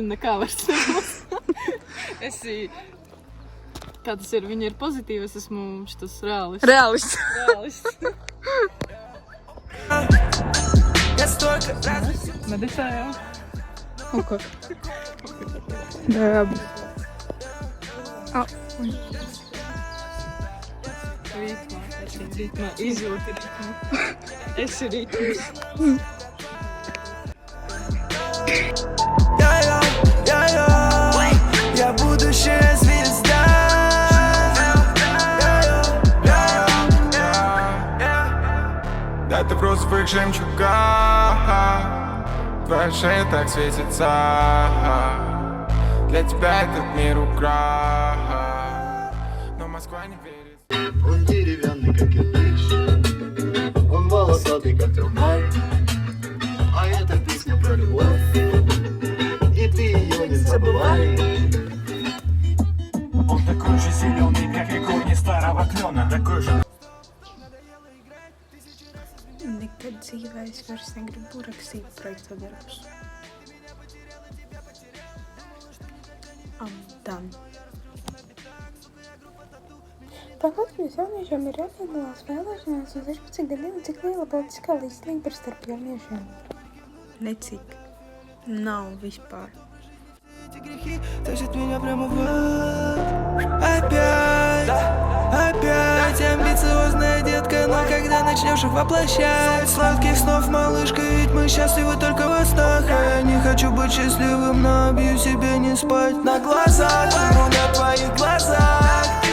nekā vairs nebūs. Kā tas ir? Viņa ir pozitīva, es esmu šitas reālists. Reālists. Meditējām. Ko? Jā. Ritmā, izjūti ritmu. Esi ritms. Я будущая звезда. Да ты просто фейк жемчуга. Твоя шея так светится. Для тебя этот мир украл. Но Москва не верит. Он деревянный, как кирпич. Он волосатый, как трамвай. А эта песня про любовь. И ты ее не забывай. Он такой же зеленый, как и корни старого клена. Такой же. Nekad dzīvē es vairs negribu rakstīt projekta darbus. I'm done. Tāpat mēs jauniešiem ir jāpiedalās vēlēšanās uz 16 gadiem, cik liela politiskā līdzdalība ir starp jauniešiem. Necik. Nav vispār. Эти грехи тащат меня прямо в ад. Опять амбициозная детка, но когда начнешь их воплощать? Сладких снов, малышка, ведь мы счастливы только во снах. А я не хочу быть счастливым, но обью себе не спать на глазах. Умру на твоих глазах.